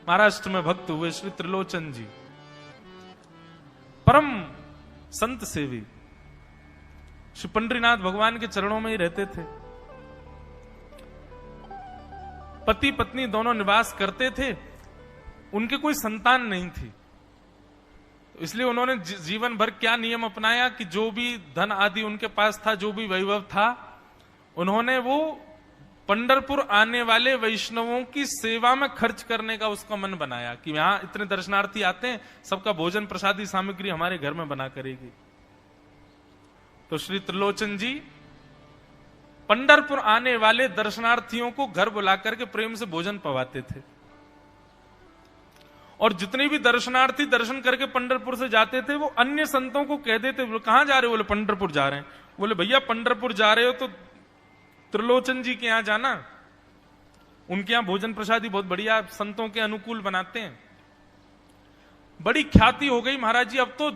महाराष्ट्र में भक्त हुए श्री त्रिलोचन जी, परम संत सेवी, श्री पंडरीनाथ भगवान के चरणों में ही रहते थे। पति पत्नी दोनों निवास करते थे, उनके कोई संतान नहीं थी, इसलिए उन्होंने जीवन भर क्या नियम अपनाया कि जो भी धन आदि उनके पास था, जो भी वैभव था, उन्होंने वो पंढरपुर आने वाले वैष्णवों की सेवा में खर्च करने का उसका मन बनाया कि यहां इतने दर्शनार्थी आते हैं, सबका भोजन प्रसादी सामग्री हमारे घर में बना करेगी। तो श्री त्रिलोचन जी पंढरपुर आने वाले दर्शनार्थियों को घर बुला करके प्रेम से भोजन पवाते थे, और जितने भी दर्शनार्थी दर्शन करके पंढरपुर से जाते थे वो अन्य संतों को कह देते, बोले कहां जा रहे हो? बोले पंढरपुर जा रहे हैं। बोले भैया पंढरपुर जा रहे हो तो त्रिलोचन जी के यहां जाना, उनके यहां भोजन प्रसादी बहुत बढ़िया संतों के अनुकूल बनाते हैं। बड़ी ख्याति हो गई महाराज जी, अब तो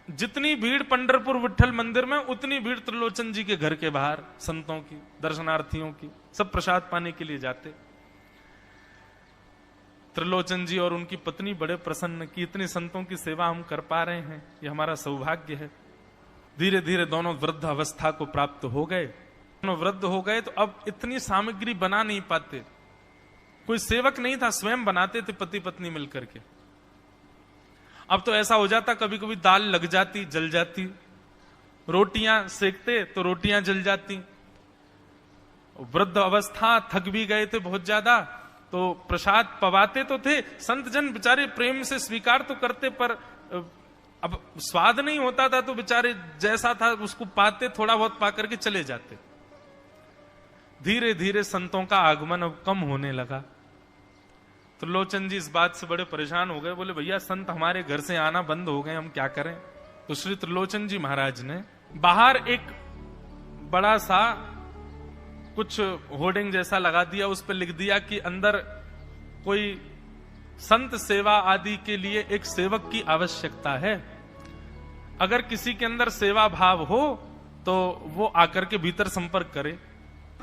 जितनी भीड़ पंढरपुर विठल मंदिर में उतनी भीड़ त्रिलोचन जी के घर के बाहर संतों की, दर्शनार्थियों की, सब प्रसाद पाने के लिए जाते। त्रिलोचन जी और उनकी पत्नी बड़े प्रसन्न कि इतने संतों की सेवा हम कर पा रहे हैं, ये हमारा सौभाग्य है। धीरे धीरे दोनों वृद्ध अवस्था को प्राप्त हो गए। दोनों वृद्ध हो गए तो अब इतनी सामग्री बना नहीं पाते, कोई सेवक नहीं था, स्वयं बनाते थे पति पत्नी मिलकर के। अब तो ऐसा हो जाता, कभी कभी दाल लग जाती, जल जाती, रोटियां सेकते तो रोटियां जल जाती। वृद्ध अवस्था, थक भी गए थे बहुत ज्यादा, तो प्रसाद पवाते तो थे, संत जन बेचारे प्रेम से स्वीकार तो करते, पर अब स्वाद नहीं होता था तो बेचारे जैसा था उसको पाते, थोड़ा बहुत पा करके चले जाते। धीरे धीरे संतों का आगमन अब कम होने लगा। त्रिलोचन जी इस बात से बड़े परेशान हो गए, बोले भैया संत हमारे घर से आना बंद हो गए, हम क्या करें? तो श्री त्रिलोचन जी महाराज ने बाहर एक बड़ा सा कुछ होर्डिंग जैसा लगा दिया, उस पर लिख दिया कि अंदर कोई संत सेवा आदि के लिए एक सेवक की आवश्यकता है, अगर किसी के अंदर सेवा भाव हो तो वो आकर के भीतर संपर्क करे।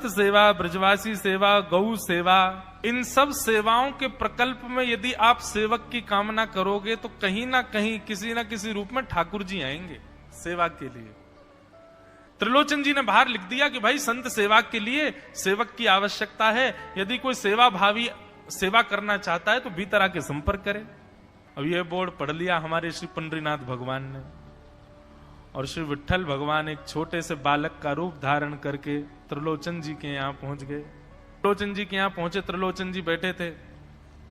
सेवा, ब्रजवासी सेवा, गौ सेवा, इन सब सेवाओं के प्रकल्प में यदि आप सेवक की कामना करोगे तो कहीं ना कहीं किसी ना किसी रूप में ठाकुर जी आएंगे सेवा के लिए। त्रिलोचन जी ने बाहर लिख दिया कि भाई संत सेवा के लिए सेवक की आवश्यकता है, यदि कोई सेवा भावी सेवा करना चाहता है तो भीतर आके संपर्क करे। अब यह बोर्ड पढ़ लिया हमारे श्री पंडरीनाथ भगवान ने, और श्री विठल भगवान एक छोटे से बालक का रूप धारण करके त्रिलोचन जी के यहाँ पहुंच गए। त्रिलोचन जी के यहाँ पहुंचे, त्रिलोचन जी बैठे थे।